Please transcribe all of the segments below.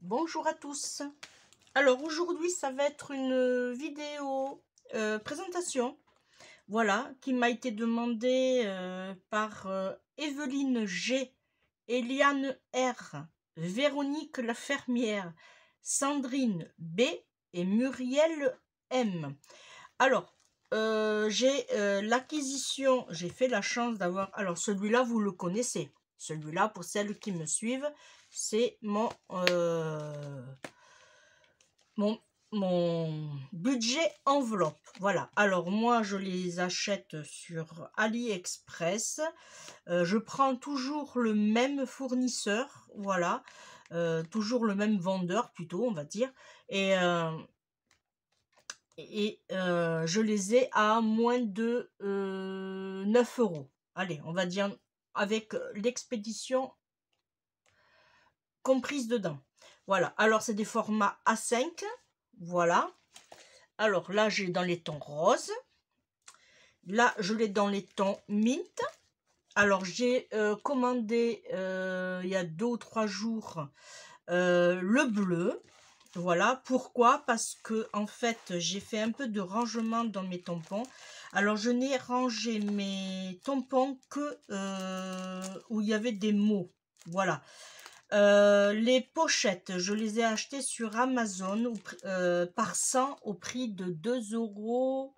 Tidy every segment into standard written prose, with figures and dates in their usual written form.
Bonjour à tous. Alors aujourd'hui ça va être une vidéo présentation, voilà, qui m'a été demandée par Evelyne G, Eliane R, Véronique la fermière, Sandrine B et Muriel M. Alors j'ai l'acquisition, j'ai fait la chance d'avoir, alors celui-là vous le connaissez, celui-là pour celles qui me suivent, c'est mon budget enveloppe. Voilà, alors moi je les achète sur AliExpress. Je prends toujours le même fournisseur, voilà, toujours le même vendeur plutôt, on va dire, et je les ai à moins de 9 euros. Allez, on va dire avec l'expédition comprise dedans. Voilà, alors c'est des formats A5, voilà. Alors là, j'ai dans les tons roses. Là, je l'ai dans les tons mint. Alors, j'ai commandé il y a 2 ou 3 jours le bleu. Voilà, pourquoi? Parce que en fait, j'ai fait un peu de rangement dans mes tampons. Alors, je n'ai rangé mes tampons que où il y avait des mots. Voilà. Les pochettes, je les ai achetées sur Amazon par 100 au prix de 2 euros.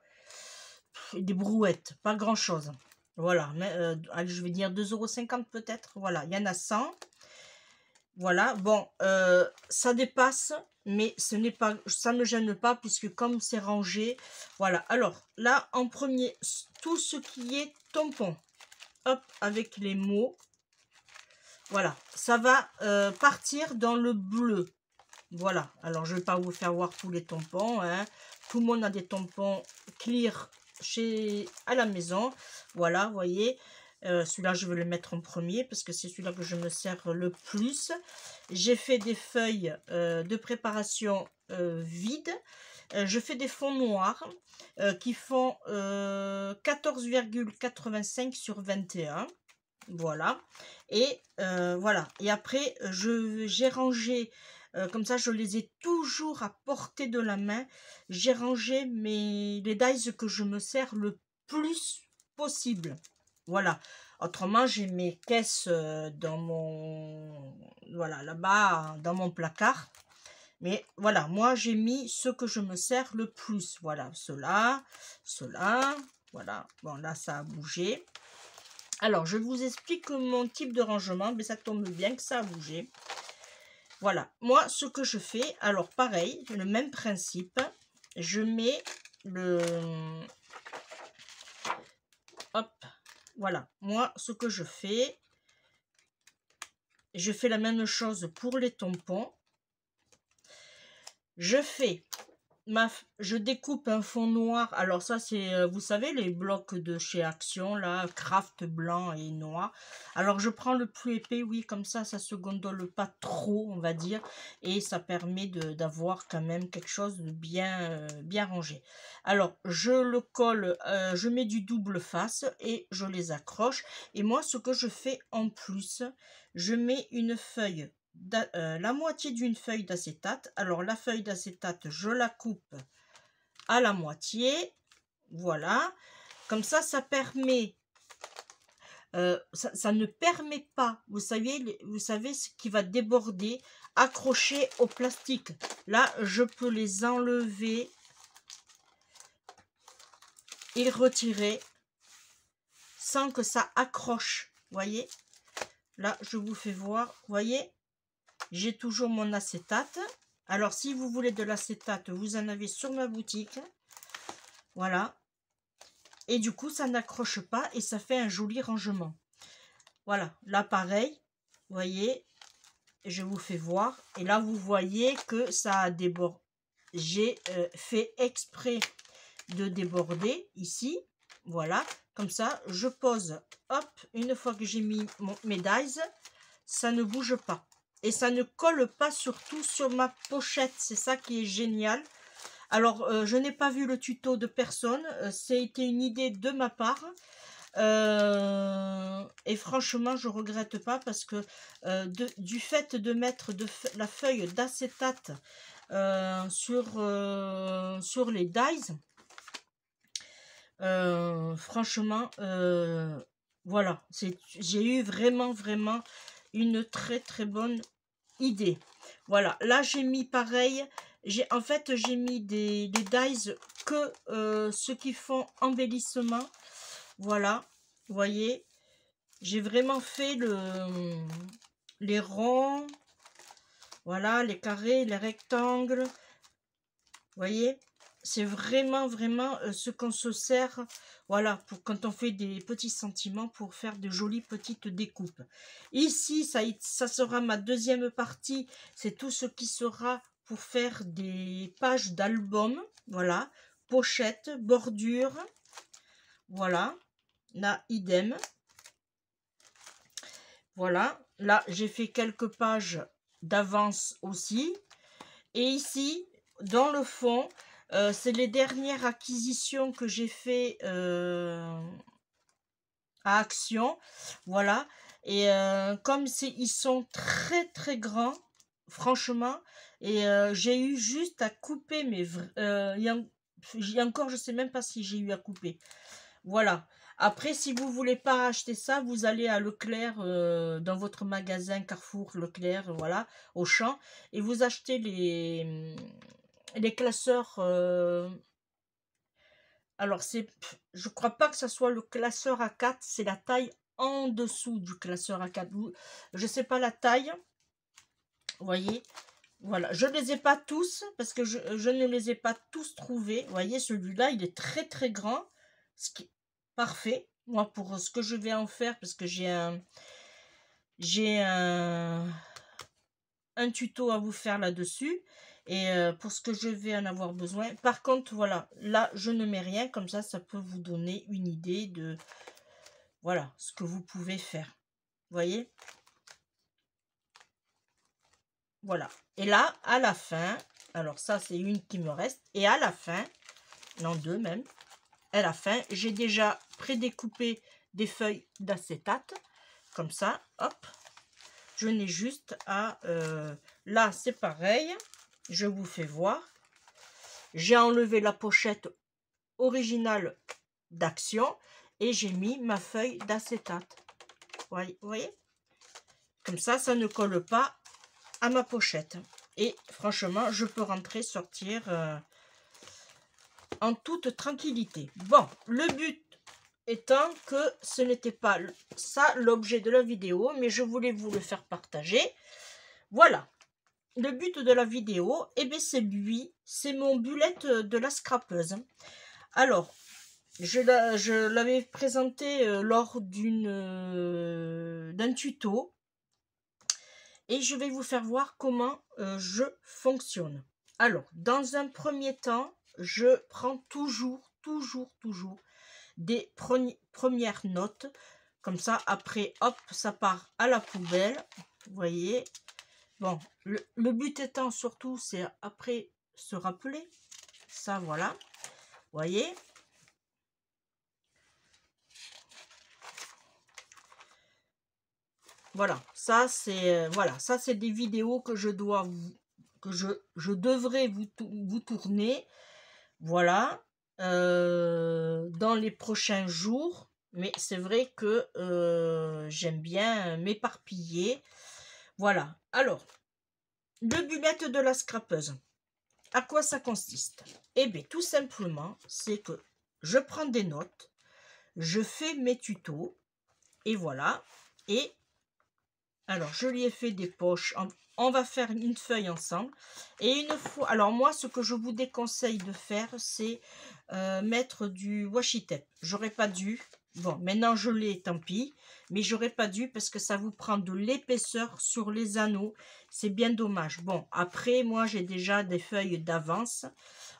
Des brouettes, pas grand chose. Voilà, mais, allez, je vais dire 2,50 € peut-être. Voilà, il y en a 100. Voilà, bon, ça dépasse, mais ce n'est pas, ça ne me gêne pas puisque comme c'est rangé. Voilà, alors là, en premier, tout ce qui est tampon. Hop, avec les mots. Voilà, ça va partir dans le bleu. Voilà, alors je ne vais pas vous faire voir tous les tampons, hein. Tout le monde a des tampons clear à la maison. Voilà, vous voyez, celui-là je vais le mettre en premier parce que c'est celui-là que je me sers le plus. J'ai fait des feuilles de préparation vides. Je fais des fonds noirs qui font 14,85 sur 21. Voilà, et voilà, et après j'ai rangé comme ça, je les ai toujours à portée de la main. J'ai rangé les dies que je me sers le plus possible. Voilà, autrement j'ai mes caisses dans mon, voilà, là-bas dans mon placard. Mais voilà, moi j'ai mis ce que je me sers le plus. Voilà, cela, voilà. Bon, là ça a bougé. Alors, je vous explique mon type de rangement, mais ça tombe bien que ça a bougé. Voilà, moi, ce que je fais, alors pareil, le même principe, je mets le... Hop, voilà, moi, ce que je fais la même chose pour les tampons. Je découpe un fond noir. Alors ça c'est, vous savez, les blocs de chez Action, là, craft blanc et noir. Alors je prends le plus épais, oui, comme ça se gondole pas trop, on va dire. Et ça permet d'avoir quand même quelque chose de bien, bien rangé. Alors je le colle, je mets du double face et je les accroche. Et moi, ce que je fais en plus, je mets une feuille, la moitié d'une feuille d'acétate. Alors la feuille d'acétate, je la coupe à la moitié, voilà, comme ça permet, ça ne permet pas, vous savez ce qui va déborder, accroché au plastique. Là je peux les enlever et retirer sans que ça accroche, voyez. Là je vous fais voir, voyez, j'ai toujours mon acétate. Alors, si vous voulez de l'acétate, vous en avez sur ma boutique. Voilà. Et du coup, ça n'accroche pas et ça fait un joli rangement. Voilà. Là, pareil. Vous voyez, je vous fais voir. Et là, vous voyez que ça a débordé. J'ai fait exprès de déborder ici. Voilà. Comme ça, je pose. Hop. Une fois que j'ai mis mes dies, ça ne bouge pas. Et ça ne colle pas surtout sur ma pochette. C'est ça qui est génial. Alors, je n'ai pas vu le tuto de personne. C'était une idée de ma part. Et franchement, je regrette pas parce que du fait de mettre la feuille d'acétate sur les dies, franchement, voilà, j'ai eu vraiment une très bonne idée. Voilà, là j'ai mis pareil, en fait j'ai mis des dies que ceux qui font embellissement. Voilà, vous voyez, j'ai vraiment fait les ronds, voilà, les carrés, les rectangles. Vous voyez, c'est vraiment ce qu'on se sert, voilà, pour quand on fait des petits sentiments, pour faire de jolies petites découpes. Ici, ça sera ma deuxième partie, c'est tout ce qui sera pour faire des pages d'album, voilà, pochettes, bordures, voilà, là, idem. Voilà, là, j'ai fait quelques pages d'avance aussi. Et ici, dans le fond, c'est les dernières acquisitions que j'ai fait à Action. Voilà. Et comme ils sont très grands, franchement, et j'ai eu juste à couper, mais il y a encore, je sais même pas si j'ai eu à couper. Voilà. Après, si vous voulez pas acheter ça, vous allez à Leclerc, dans votre magasin Carrefour, Leclerc, voilà, Auchan, et vous achetez les classeurs. Alors, je crois pas que ça soit le classeur A4, c'est la taille en dessous du classeur A4. Je sais pas la taille, vous voyez. Voilà, je ne les ai pas tous, parce que je ne les ai pas tous trouvés. Vous voyez, celui-là, il est très grand, ce qui est parfait, moi, pour ce que je vais en faire, parce que j'ai un tuto à vous faire là-dessus, et pour ce que je vais en avoir besoin. Par contre, voilà, là, je ne mets rien, comme ça peut vous donner une idée de, voilà, ce que vous pouvez faire. Vous voyez? Voilà. Et là, à la fin, alors ça, c'est une qui me reste, et à la fin, non, deux même, à la fin, j'ai déjà prédécoupé des feuilles d'acétate, comme ça, hop, je n'ai juste à, là c'est pareil, je vous fais voir, j'ai enlevé la pochette originale d'Action, et j'ai mis ma feuille d'acétate, vous voyez, comme ça ne colle pas à ma pochette, et franchement, je peux rentrer, sortir en toute tranquillité. Bon, le but étant que ce n'était pas ça l'objet de la vidéo, mais je voulais vous le faire partager. Voilà, le but de la vidéo, et bien c'est lui, c'est mon bullet de la scrapeuse. Alors, je l'avais présenté lors d'un tuto, et je vais vous faire voir comment je fonctionne. Alors, dans un premier temps, je prends toujours des premières notes, comme ça, après, hop, ça part à la poubelle, vous voyez. Bon, le but étant surtout, c'est après se rappeler, ça, voilà, vous voyez. Voilà, ça c'est des vidéos que je dois je devrais vous tourner, voilà, dans les prochains jours. Mais c'est vrai que j'aime bien m'éparpiller. Voilà, alors, le bullet de la scrapeuse, à quoi ça consiste? Eh bien, tout simplement, c'est que je prends des notes, je fais mes tutos, et voilà, et alors, je lui ai fait des poches. On va faire une feuille ensemble. Et une fois... Alors, moi, ce que je vous déconseille de faire, c'est mettre du washi tape. J'aurais pas dû. Bon, maintenant, je l'ai, tant pis. Mais j'aurais pas dû parce que ça vous prend de l'épaisseur sur les anneaux. C'est bien dommage. Bon, après, moi, j'ai déjà des feuilles d'avance.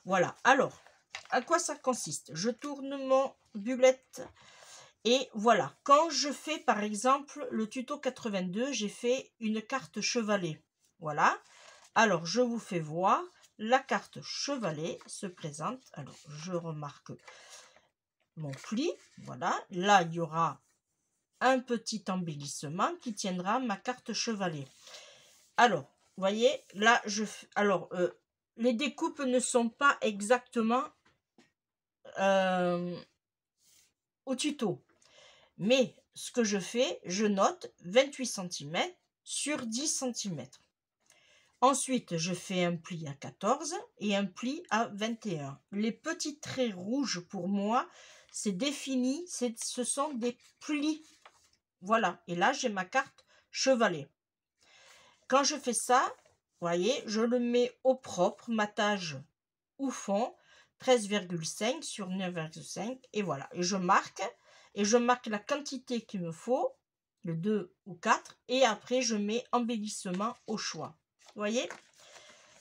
Voilà. Alors, à quoi ça consiste? Je tourne mon bullet. Et voilà, quand je fais par exemple le tuto 82, j'ai fait une carte chevalet. Voilà, alors je vous fais voir, la carte chevalet se présente. Alors je remarque mon pli. Voilà, là, il y aura un petit embellissement qui tiendra ma carte chevalet. Alors, vous voyez, là, les découpes ne sont pas exactement au tuto. Mais ce que je fais, je note 28 cm sur 10 cm. Ensuite, je fais un pli à 14 et un pli à 21. Les petits traits rouges, pour moi, c'est défini, ce sont des plis. Voilà, et là, j'ai ma carte chevalet. Quand je fais ça, vous voyez, je le mets au propre, matage ou fond, 13,5 sur 9,5, et voilà. Et je marque la quantité qu'il me faut, le 2 ou 4, et après, je mets embellissement au choix. Vous voyez?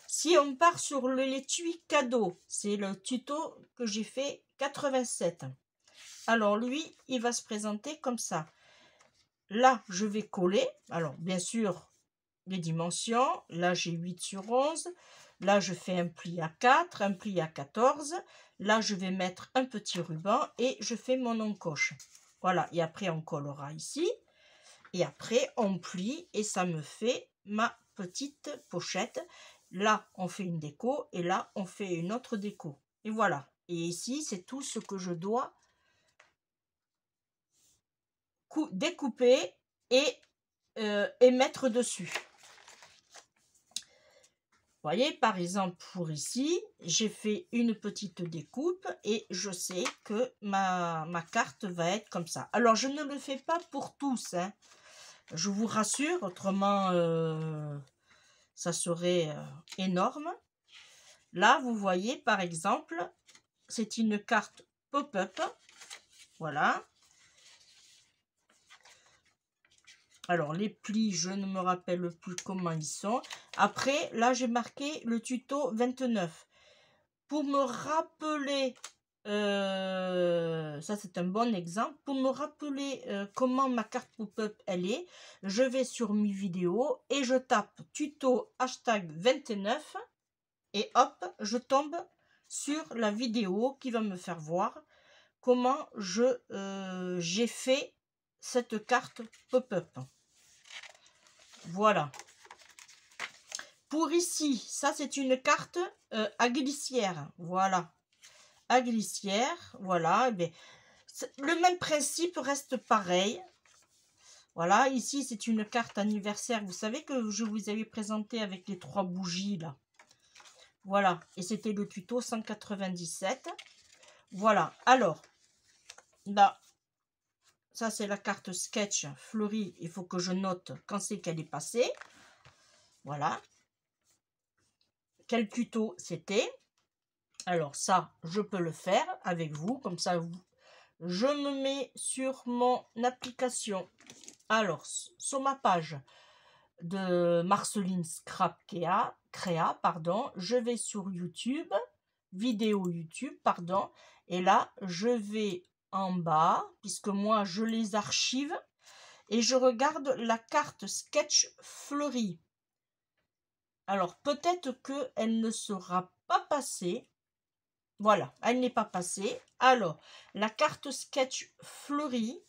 Si on part sur l'étui cadeau, c'est le tuto que j'ai fait 87. Alors lui, il va se présenter comme ça. Là, je vais coller. Alors, bien sûr, les dimensions. Là, j'ai 8 sur 11. Là, je fais un pli à 4, un pli à 14. Là, je vais mettre un petit ruban et je fais mon encoche. Voilà, et après, on collera ici. Et après, on plie et ça me fait ma petite pochette. Là, on fait une déco et là, on fait une autre déco. Et voilà. Et ici, c'est tout ce que je dois découper et mettre dessus. Vous voyez, par exemple, pour ici, j'ai fait une petite découpe et je sais que ma carte va être comme ça. Alors, je ne le fais pas pour tous, hein. Je vous rassure, autrement, ça serait énorme. Là, vous voyez, par exemple, c'est une carte pop-up. Voilà. Alors, les plis, je ne me rappelle plus comment ils sont. Après, là, j'ai marqué le tuto 29. Pour me rappeler, ça c'est un bon exemple, pour me rappeler comment ma carte pop-up elle est, je vais sur mes vidéos et je tape tuto hashtag 29 et hop, je tombe sur la vidéo qui va me faire voir comment j'ai fait cette carte pop-up. Voilà. Pour ici, ça c'est une carte à glissière. Voilà. À glissière. Voilà. Et le même principe reste pareil. Voilà. Ici, c'est une carte anniversaire. Vous savez que je vous avais présenté avec les 3 bougies là. Voilà. Et c'était le tuto 197. Voilà. Alors, là, ça c'est la carte sketch fleurie. Il faut que je note quand c'est qu'elle est passée. Voilà. Quel tuto c'était? Alors ça, je peux le faire avec vous. Comme ça, je me mets sur mon application. Alors, sur ma page de Marceline Scrap Créa, pardon, je vais sur YouTube, vidéo YouTube, pardon. Et là, je vais en bas, puisque moi, je les archive. Et je regarde la carte sketch fleurie. Alors, peut-être qu'elle ne sera pas passée. Voilà, elle n'est pas passée. Alors, la carte sketch fleurie.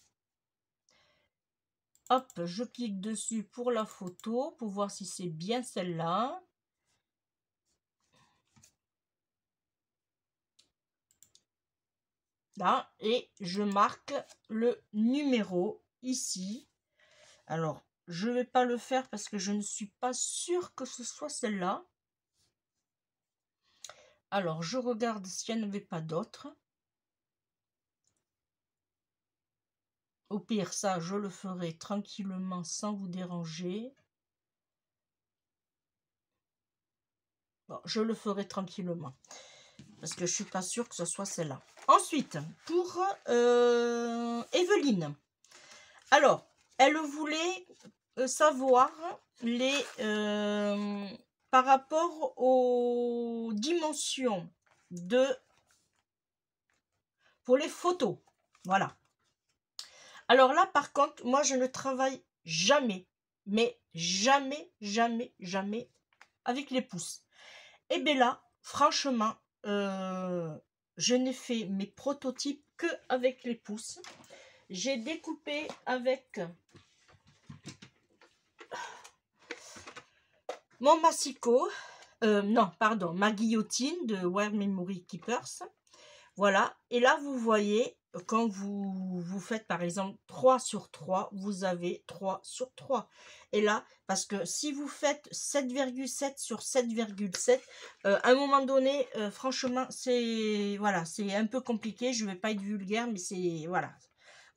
Hop, je clique dessus pour la photo, pour voir si c'est bien celle-là. Là, et je marque le numéro ici. Alors, je ne vais pas le faire parce que je ne suis pas sûre que ce soit celle-là. Alors, je regarde s'il n'y en avait pas d'autres. Au pire, ça, je le ferai tranquillement sans vous déranger. Bon, je le ferai tranquillement. Parce que je ne suis pas sûre que ce soit celle-là. Ensuite, pour Evelyne. Alors, elle voulait savoir par rapport aux dimensions pour les photos. Voilà. Alors là, par contre, moi, je ne travaille jamais, mais jamais, jamais, jamais avec les pouces. Et bien là, franchement, je n'ai fait mes prototypes que avec les pouces. J'ai découpé avec mon massicot, non, pardon, ma guillotine de Wear Memory Keepers. Voilà, et là vous voyez, quand vous faites par exemple 3 sur 3, vous avez 3 sur 3. Et là, parce que si vous faites 7,7 sur 7,7, à un moment donné, franchement, c'est voilà, c'est un peu compliqué. Je ne vais pas être vulgaire, mais c'est voilà.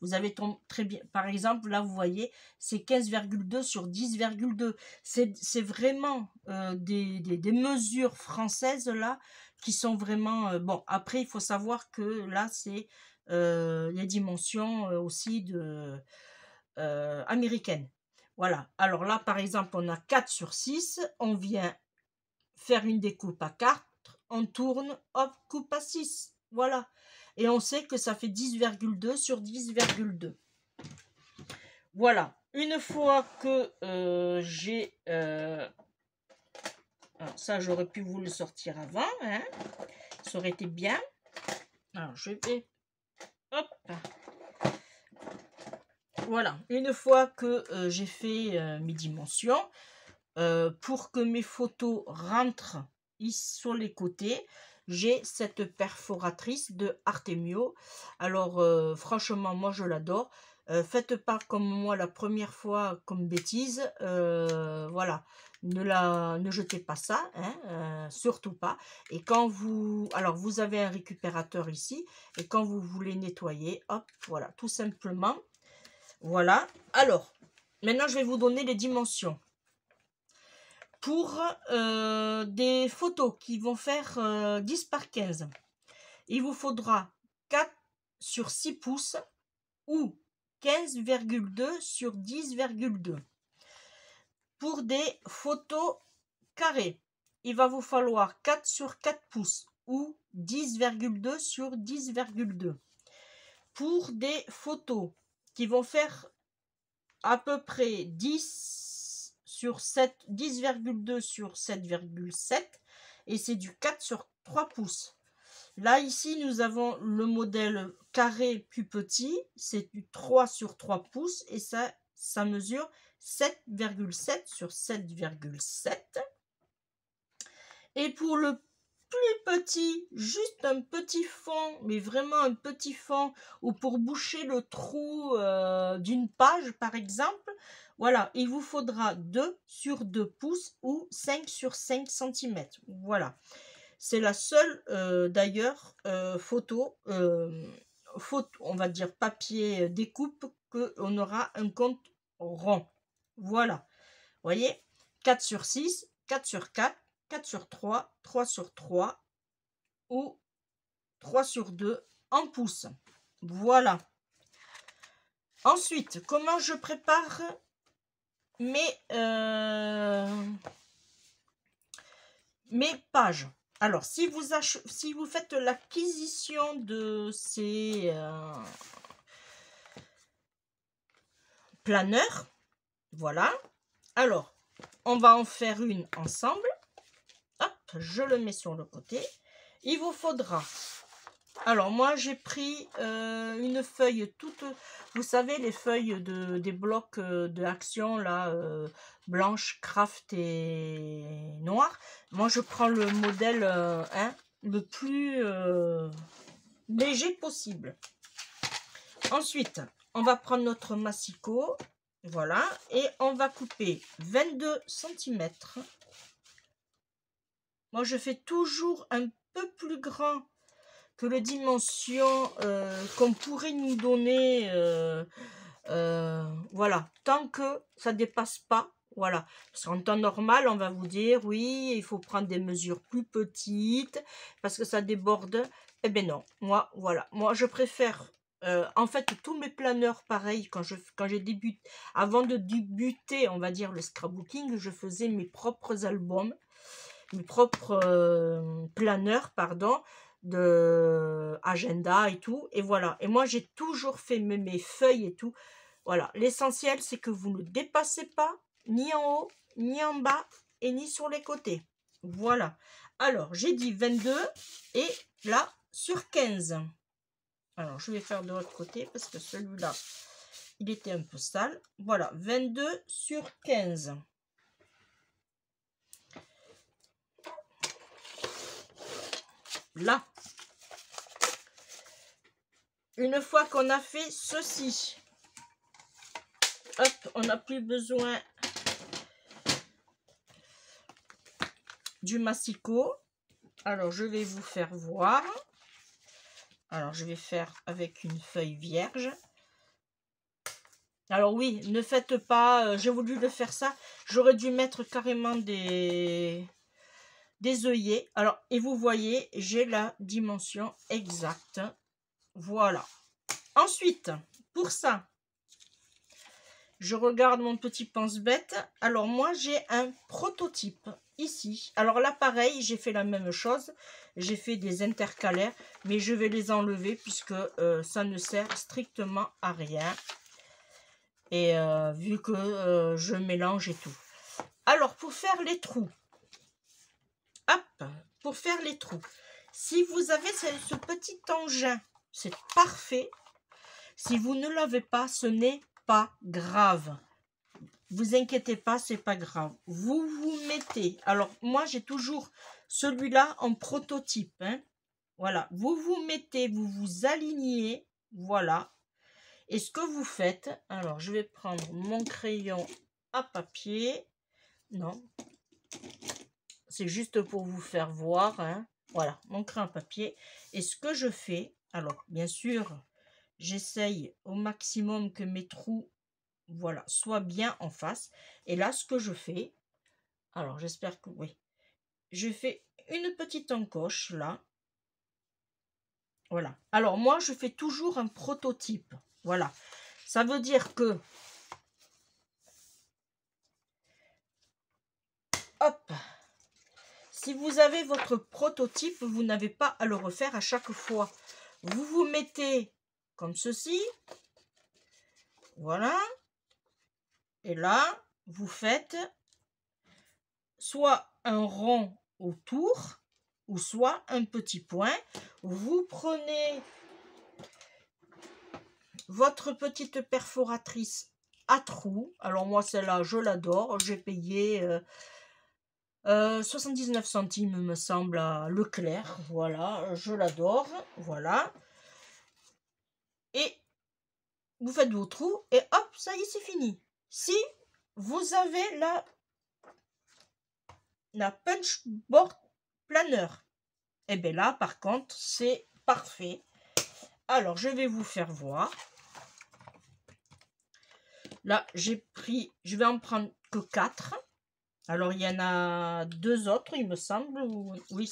Vous avez très bien, par exemple, là vous voyez, c'est 15,2 sur 10,2. C'est vraiment des mesures françaises là qui sont vraiment bon. Après, il faut savoir que là, c'est les dimensions aussi américaines. Voilà. Alors là, par exemple, on a 4 sur 6. On vient faire une découpe à 4. On tourne, hop, coupe à 6. Voilà. Et on sait que ça fait 10,2 sur 10,2. Voilà. Une fois que j'ai... alors ça, j'aurais pu vous le sortir avant, hein. Ça aurait été bien. Alors, je vais... Hop. Voilà. Une fois que j'ai fait mes dimensions, pour que mes photos rentrent ici sur les côtés, j'ai cette perforatrice de Artemio. Alors, franchement, moi, je l'adore. Faites pas comme moi la première fois comme bêtise. Voilà. Ne jetez pas ça, hein, surtout pas. Et quand vous... Alors, vous avez un récupérateur ici. Et quand vous voulez nettoyer, hop, voilà, tout simplement. Voilà. Alors, maintenant, je vais vous donner les dimensions. Pour des photos qui vont faire 10 par 15, il vous faudra 4 sur 6 pouces ou 15,2 sur 10,2. Pour des photos carrées, il va vous falloir 4 sur 4 pouces ou 10,2 sur 10,2. Pour des photos qui vont faire à peu près 10 sur 7, 10,2 sur 7,7 et c'est du 4 sur 3 pouces. Là, ici, nous avons le modèle carré plus petit, c'est du 3 sur 3 pouces et ça mesure 7,7 sur 7,7. Et pour le plus petit, juste un petit fond, mais vraiment un petit fond, ou pour boucher le trou d'une page, par exemple, voilà, il vous faudra 2 sur 2 pouces ou 5 sur 5 cm. Voilà. C'est la seule, d'ailleurs, photo, on va dire papier découpe, qu'on aura un compte rond. Voilà. Vous voyez, 4 sur 6, 4 sur 4, 4 sur 3, 3 sur 3 ou 3 sur 2 en pouces. Voilà. Ensuite, comment je prépare mes pages. Alors, si vous faites l'acquisition de ces planeurs, voilà. Alors, on va en faire une ensemble. Hop, je le mets sur le côté. Il vous faudra... Alors, moi, j'ai pris une feuille toute... Vous savez, les feuilles des blocs de Action, là, blanche, craft et noir. Moi, je prends le modèle le plus léger possible. Ensuite, on va prendre notre massicot. Voilà. Et on va couper 22 cm. Moi, je fais toujours un peu plus grand que les dimensions qu'on pourrait nous donner, voilà, tant que ça ne dépasse pas, voilà, parce qu'en temps normal, on va vous dire, oui, il faut prendre des mesures plus petites, parce que ça déborde, eh bien non, moi, voilà, moi je préfère, en fait, tous mes planeurs, pareil, quand j'ai débuté, avant de débuter, on va dire, le scrapbooking, je faisais mes propres albums, mes propres planeurs, pardon, de agenda et tout, et voilà. Et moi, j'ai toujours fait mes feuilles et tout. Voilà, l'essentiel, c'est que vous ne dépassez pas, ni en haut, ni en bas, et ni sur les côtés. Voilà. Alors, j'ai dit 22, et là, sur 15. Alors, je vais faire de l'autre côté parce que celui-là, il était un peu sale. Voilà, 22 sur 15. Là. Une fois qu'on a fait ceci, hop, on n'a plus besoin du massicot. Alors, je vais vous faire voir. Alors, je vais faire avec une feuille vierge. Alors oui, ne faites pas, j'ai voulu le faire ça, j'aurais dû mettre carrément des œillets. Alors, et vous voyez, j'ai la dimension exacte. Voilà. Ensuite, pour ça, je regarde mon petit pense-bête. Alors, moi, j'ai un prototype ici. Alors là, pareil, j'ai fait la même chose. J'ai fait des intercalaires, mais je vais les enlever puisque ça ne sert strictement à rien. Et vu que je mélange et tout. Alors, pour faire les trous, hop, pour faire les trous, si vous avez ce petit engin, c'est parfait. Si vous ne l'avez pas, ce n'est pas grave. Vous inquiétez pas, c'est pas grave. Vous vous mettez, alors moi j'ai toujours celui-là en prototype. Hein. Voilà, vous vous mettez, vous vous alignez, voilà. Et ce que vous faites, alors je vais prendre mon crayon à papier. Non, c'est juste pour vous faire voir. Hein. Voilà, mon crayon à papier. Et ce que je fais, alors bien sûr, j'essaye au maximum que mes trous, voilà, soient bien en face. Et là, ce que je fais, alors j'espère que oui, je fais une petite encoche là. Voilà. Alors moi, je fais toujours un prototype. Voilà. Ça veut dire que hop, si vous avez votre prototype, vous n'avez pas à le refaire à chaque fois. Vous vous mettez comme ceci. Voilà. Et là, vous faites soit un rond autour, ou soit un petit point. Vous prenez votre petite perforatrice à trous. Alors moi, celle-là, je l'adore. J'ai payé 79 centimes, me semble, à Leclerc. Voilà, je l'adore. Voilà. Et vous faites vos trous et hop, ça y est, c'est fini. Si vous avez la punchboard planner, et bien là, par contre, c'est parfait. Alors, je vais vous faire voir. Là, j'ai pris, je vais en prendre que 4. Alors, il y en a 2 autres, il me semble. Oui.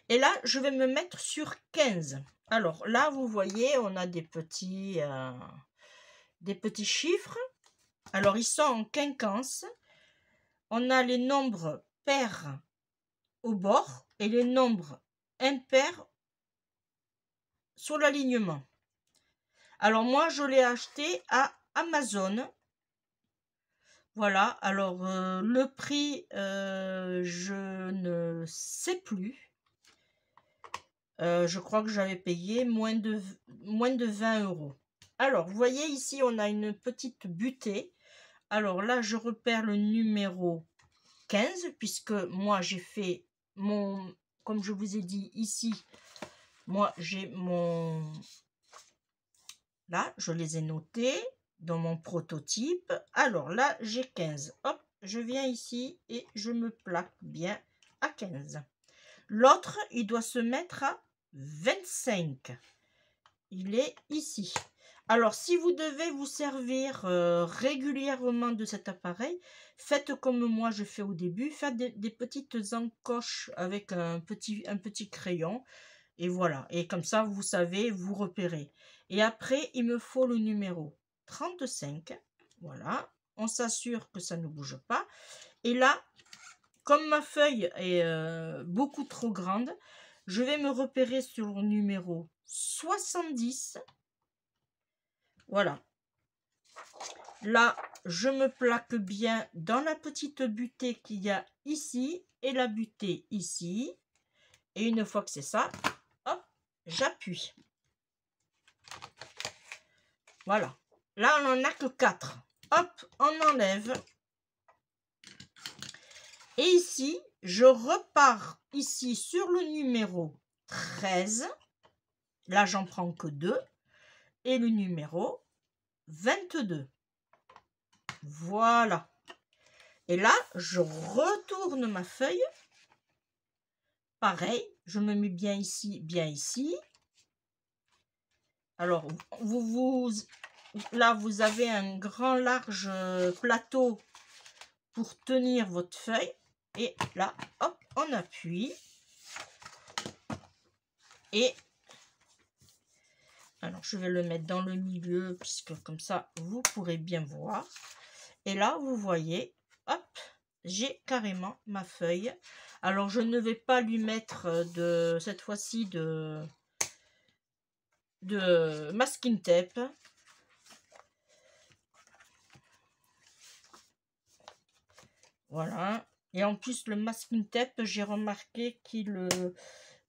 Et là, je vais me mettre sur 15. Alors, là, vous voyez, on a des petits chiffres. Alors, ils sont en quinquance. On a les nombres pairs au bord et les nombres impairs sur l'alignement. Alors, moi, je l'ai acheté à Amazon. Voilà, alors le prix, je ne sais plus. Je crois que j'avais payé moins de 20 €. Alors, vous voyez ici, on a une petite butée. Alors là, je repère le numéro 15, puisque moi, j'ai fait mon... Comme je vous ai dit ici, moi, j'ai mon... Là, je les ai notés dans mon prototype. Alors là, j'ai 15. Hop, je viens ici et je me plaque bien à 15. L'autre, il doit se mettre à 25. Il est ici. Alors, si vous devez vous servir régulièrement de cet appareil, faites comme moi je fais au début. Faites des petites encoches avec un petit crayon. Et voilà. Et comme ça, vous savez, vous repérez. Et après, il me faut le numéro 35. Voilà. On s'assure que ça ne bouge pas. Et là, comme ma feuille est beaucoup trop grande, je vais me repérer sur le numéro 70. Voilà. Là, je me plaque bien dans la petite butée qu'il y a ici et la butée ici. Et une fois que c'est ça, hop, j'appuie. Voilà. Là, on n'en a que 4. Hop, on enlève. Et ici, je repars ici sur le numéro 13. Là, j'en prends que 2. Et le numéro 22. Voilà. Et là, je retourne ma feuille. Pareil, je me mets bien ici, bien ici. Alors, là, vous avez un grand large plateau pour tenir votre feuille. Et là, hop, on appuie. Et alors, je vais le mettre dans le milieu, puisque comme ça, vous pourrez bien voir. Et là, vous voyez, hop, j'ai carrément ma feuille. Alors, je ne vais pas lui mettre cette fois-ci de masking tape. Voilà. Et en plus, le masking tape, j'ai remarqué qu'il ne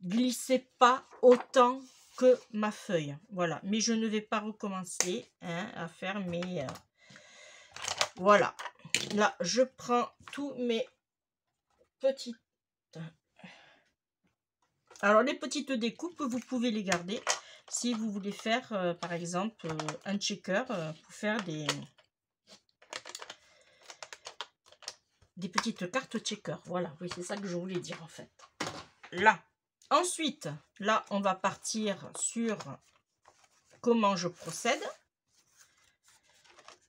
glissait pas autant que ma feuille. Voilà. Mais je ne vais pas recommencer à faire mes... Voilà. Là, je prends tous mes petites... Alors, les petites découpes, vous pouvez les garder si vous voulez faire, par exemple, un checker pour faire des petites cartes checker. Voilà, oui, c'est ça que je voulais dire en fait. Là. Ensuite, là, on va partir sur comment je procède.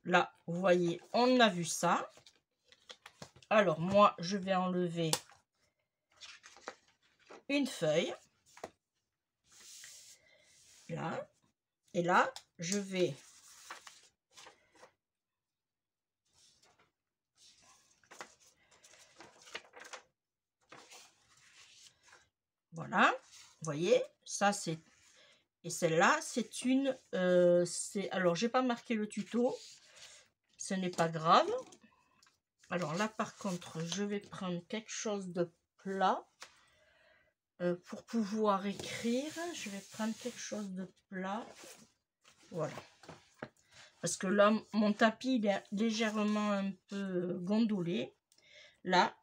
Là, vous voyez, on a vu ça. Alors, moi, je vais enlever une feuille. Là. Et là, je vais... Voilà, vous voyez, ça c'est... Et celle-là, c'est une... alors, j'ai pas marqué le tuto. Ce n'est pas grave. Alors là, par contre, je vais prendre quelque chose de plat. Pour pouvoir écrire, je vais prendre quelque chose de plat. Voilà. Parce que là, mon tapis, il est légèrement un peu gondolé. Là.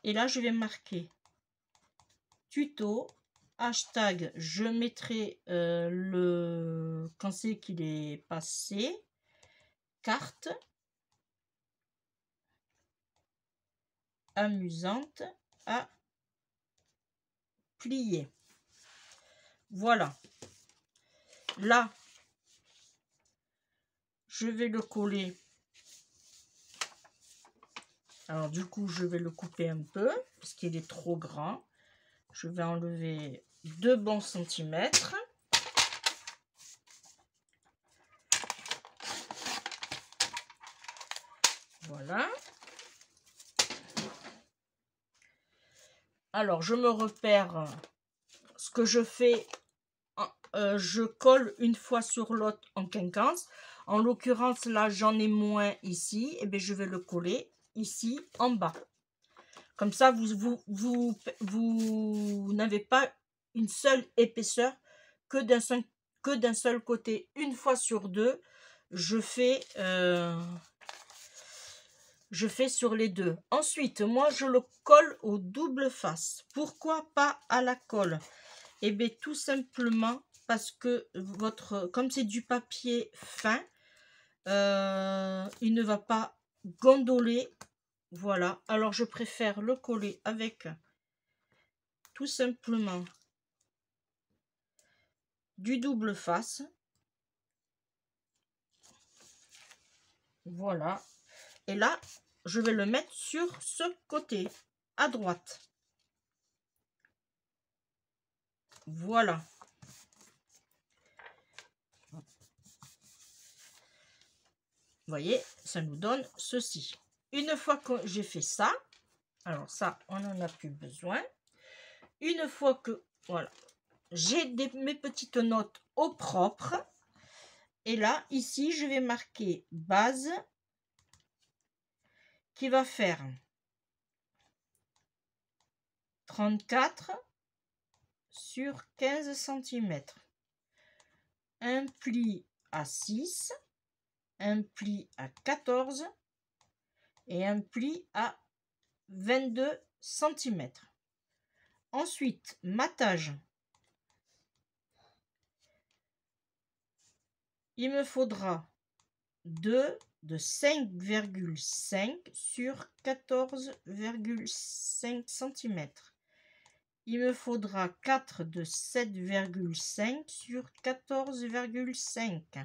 Et là, je vais marquer tuto. Hashtag, je mettrai quand c'est qu'il est passé. Carte. Amusante à plier. Voilà. Là, je vais le coller. Alors du coup, je vais le couper un peu parce qu'il est trop grand. Je vais enlever 2 bons centimètres. Voilà. Alors, je me repère. Ce que je fais, je colle une fois sur l'autre en quinquance. En l'occurrence, là, j'en ai moins ici. Et bien, je vais le coller ici en bas. Comme ça, vous n'avez pas une seule épaisseur que d'un seul côté. Une fois sur deux, je fais sur les deux. Ensuite, moi, je le colle au double face. Pourquoi pas à la colle? Eh bien, tout simplement parce que comme c'est du papier fin, il ne va pas gondoler. Voilà, alors je préfère le coller avec tout simplement du double face. Voilà. Et là, je vais le mettre sur ce côté, à droite. Voilà. Vous voyez, ça nous donne ceci. Une fois que j'ai fait ça, alors ça, on n'en a plus besoin. Une fois que, voilà, j'ai mes petites notes au propre. Et là, ici, je vais marquer base qui va faire 34 sur 15 cm. Un pli à 6, un pli à 14 et un pli à 22 cm. Ensuite, matage. Il me faudra 2 de 5,5 sur 14,5 cm. Il me faudra 4 de 7,5 sur 14,5.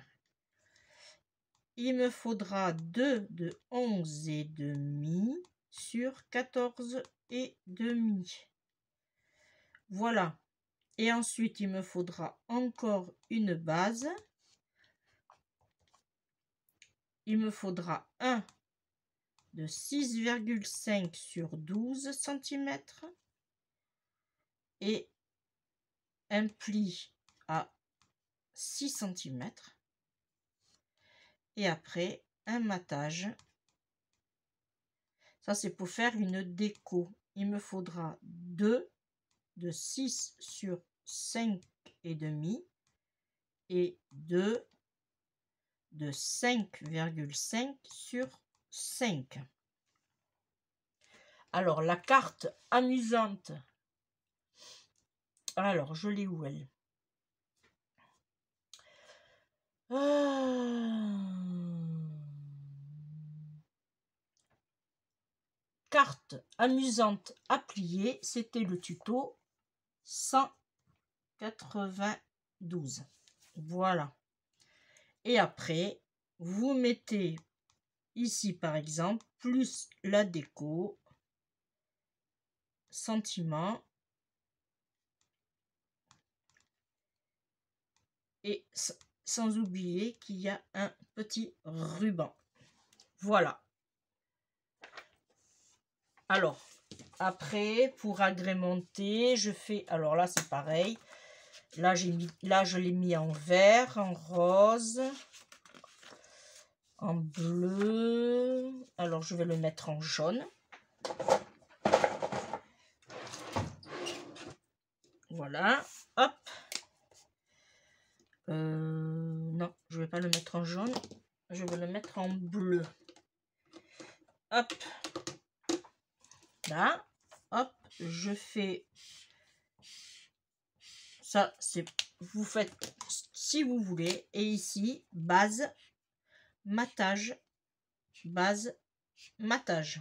Il me faudra 2 de 11,5 sur 14,5. Voilà. Et ensuite, il me faudra encore une base. Il me faudra 1 de 6,5 sur 12 cm et un pli à 6 cm. Et après, un matage. Ça, c'est pour faire une déco. Il me faudra 2 de 6 sur 5,5 et 2 de 5,5 sur 5. Alors, la carte amusante. Alors, je l'ai où elle? Carte amusante à plier, c'était le tuto 192. Voilà. Et après, vous mettez ici par exemple, plus la déco, sentiment, et sans oublier qu'il y a un petit ruban. Voilà. Alors, après, pour agrémenter, je fais... Alors là, c'est pareil. Là, je l'ai mis en vert, en rose, en bleu. Alors, je vais le mettre en jaune. Voilà. Hop. Non, je vais pas le mettre en jaune. Je vais le mettre en bleu. Hop. Là. Hop. Je fais... Ça, c'est... Vous faites si vous voulez. Et ici, base, matage, base, matage.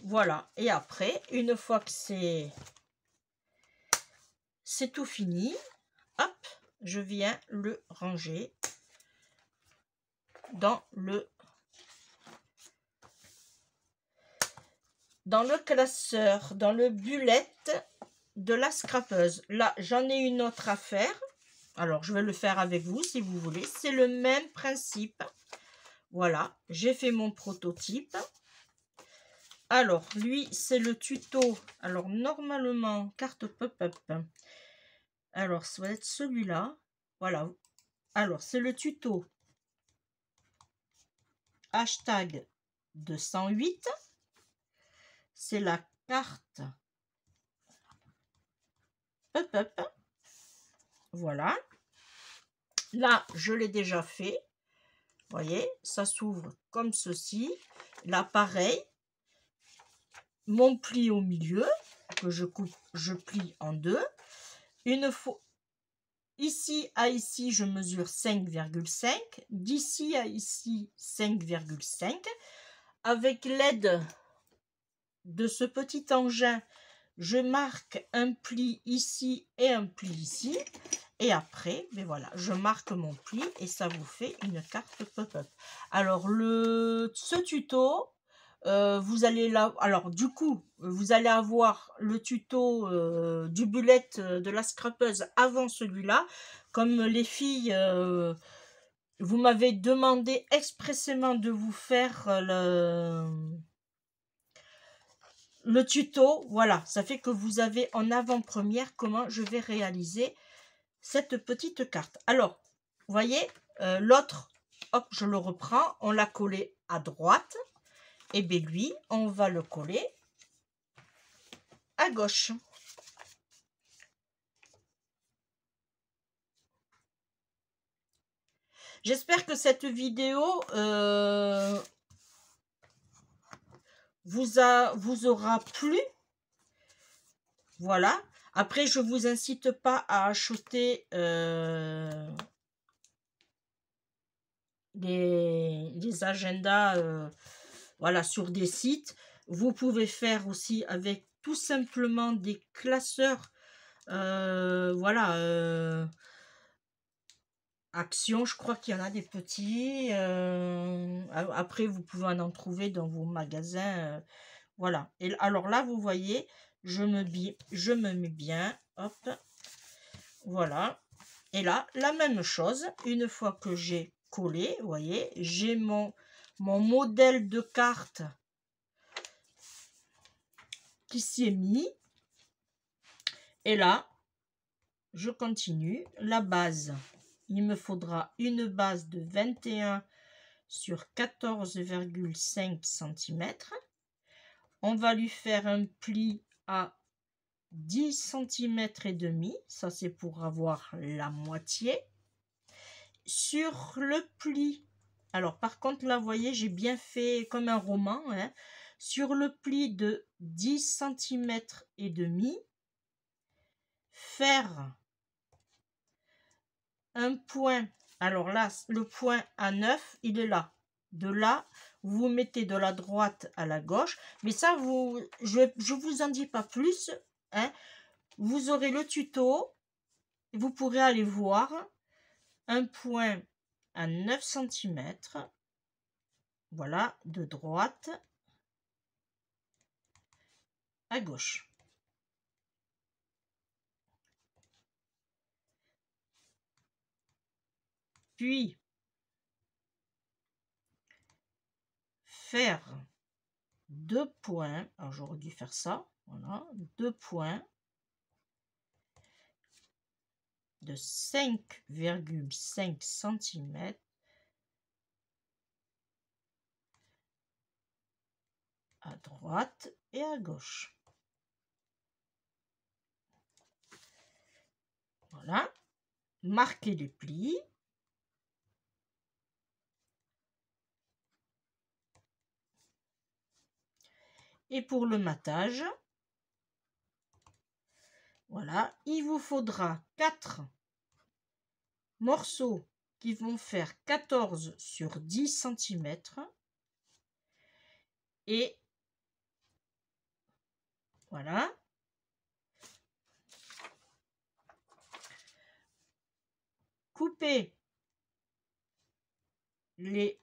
Voilà. Et après, une fois que c'est tout fini, hop, je viens le ranger dans le classeur, dans le bullette de la scrapeuse. Là, j'en ai une autre à faire. Alors, je vais le faire avec vous si vous voulez. C'est le même principe. Voilà, j'ai fait mon prototype. Alors, lui, c'est le tuto. Alors, normalement, carte pop-up. Alors, ça va être celui-là. Voilà. Alors, c'est le tuto. Hashtag 208. C'est la carte pop-up. Voilà. Là, je l'ai déjà fait. Vous voyez, ça s'ouvre comme ceci. Là, pareil. Mon pli au milieu, que je coupe, je plie en deux. Une fois, ici à ici, je mesure 5,5. D'ici à ici, 5,5. Avec l'aide de ce petit engin, je marque un pli ici et un pli ici. Et après, ben voilà, je marque mon pli et ça vous fait une carte pop-up. Alors, ce tuto, vous allez là, alors du coup, vous allez avoir le tuto du bullette de la scrapeuse avant celui-là. Comme les filles, vous m'avez demandé expressément de vous faire le tuto. Voilà, ça fait que vous avez en avant-première comment je vais réaliser cette petite carte. Alors, vous voyez, l'autre, hop, je le reprends, on l'a collé à droite. Et bien lui, on va le coller à gauche. J'espère que cette vidéo vous aura plu. Voilà. Après, je vous incite pas à acheter les agendas voilà, sur des sites. Vous pouvez faire aussi avec tout simplement des classeurs. Voilà. Action, je crois qu'il y en a des petits. Après, vous pouvez en trouver dans vos magasins. Voilà. Et alors là, vous voyez, je me mets bien. Hop. Voilà. Et là, la même chose. Une fois que j'ai collé, vous voyez, j'ai mon modèle de carte qui s'y est mis. Et là, je continue. La base, il me faudra une base de 21 sur 14,5 cm. On va lui faire un pli à 10 cm et demi. Ça, c'est pour avoir la moitié. Sur le pli, alors par contre, là, vous voyez, j'ai bien fait comme un roman. Hein. Sur le pli de 10 cm et demi, faire un point. Alors là, le point à 9, il est là. De là, vous mettez de la droite à la gauche. Mais ça, je vous en dis pas plus. Hein. Vous aurez le tuto. Vous pourrez aller voir un point à 9 cm. Voilà, de droite à gauche. Puis, faire 2 points. Alors, j'aurais dû faire ça. Voilà, 2 points de 5,5 cm à droite et à gauche. Voilà. Marquez les plis. Et pour le matage, voilà, il vous faudra 4 morceaux qui vont faire 14 sur 10 cm. Et voilà. Coupez les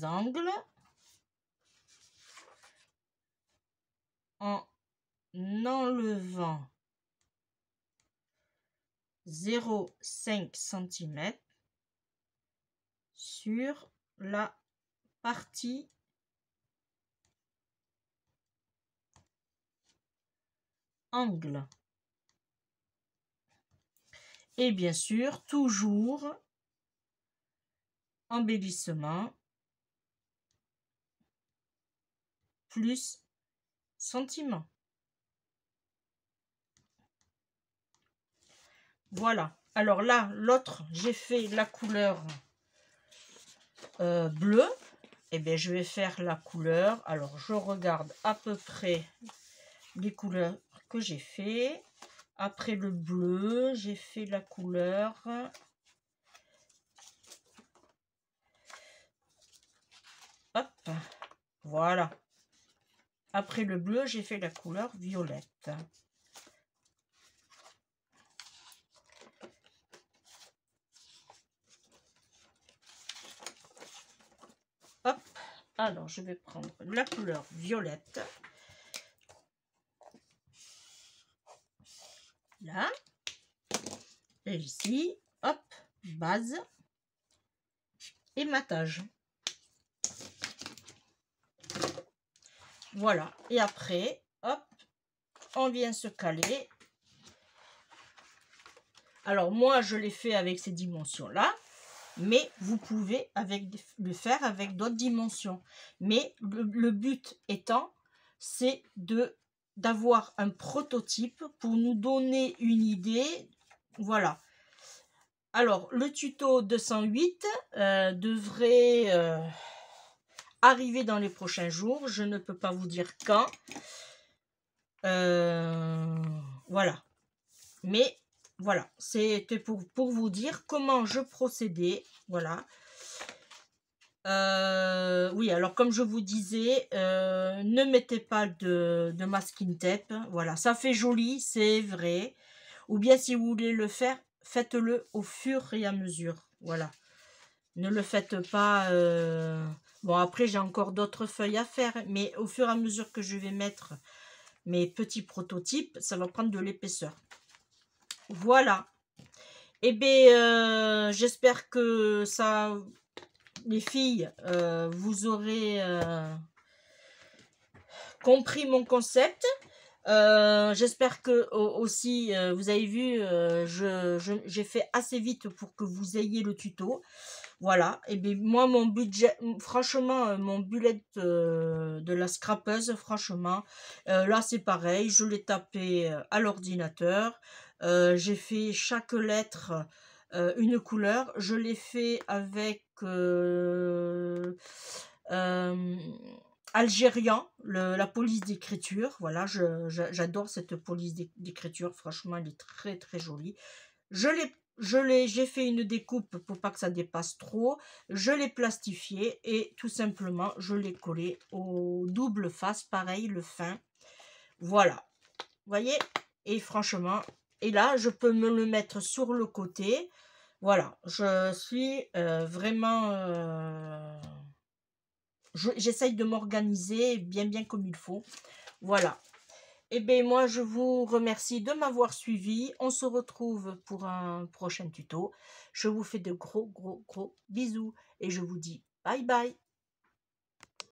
angles en enlevant 0,5 cm sur la partie angle. Et bien sûr, toujours embellissement plus sentiment. Voilà. Alors là, l'autre, j'ai fait la couleur bleue. Et bien, je vais faire la couleur. Alors, je regarde à peu près les couleurs que j'ai fait. Après le bleu, j'ai fait la couleur. Hop, voilà. Après le bleu, j'ai fait la couleur violette. Hop, alors je vais prendre la couleur violette. Là. Et ici, hop, base et matage. Voilà. Et après, hop, on vient se caler. Alors moi, je l'ai fait avec ces dimensions-là. Mais vous pouvez le faire avec d'autres dimensions. Mais le but étant, c'est d'avoir un prototype pour nous donner une idée. Voilà. Alors, le tuto 208 devrait arriver dans les prochains jours. Je ne peux pas vous dire quand. Voilà. Mais voilà, c'était pour vous dire comment je procédais. Voilà. Oui, alors comme je vous disais, ne mettez pas de masking tape. Voilà, ça fait joli, c'est vrai. Ou bien si vous voulez le faire, faites-le au fur et à mesure. Voilà. Ne le faites pas... Bon, après, j'ai encore d'autres feuilles à faire, mais au fur et à mesure que je vais mettre mes petits prototypes, ça va prendre de l'épaisseur. Voilà. Eh bien, j'espère que ça... Les filles, vous aurez compris mon concept. J'espère que aussi vous avez vu, j'ai fait assez vite pour que vous ayez le tuto. Voilà, et bien moi mon budget, franchement mon bullet de la scrapeuse, franchement, là c'est pareil, je l'ai tapé à l'ordinateur, j'ai fait chaque lettre une couleur, je l'ai fait avec algérien, la police d'écriture. Voilà, j'adore cette police d'écriture, franchement elle est très très jolie. J'ai fait une découpe pour pas que ça dépasse trop, je l'ai plastifié et tout simplement je l'ai collé au double face, pareil le fin. Voilà, vous voyez, et franchement, et là je peux me le mettre sur le côté. Voilà, je suis vraiment... j'essaye de m'organiser bien comme il faut. Voilà. Eh bien, moi, je vous remercie de m'avoir suivi. On se retrouve pour un prochain tuto. Je vous fais de gros bisous et je vous dis bye bye.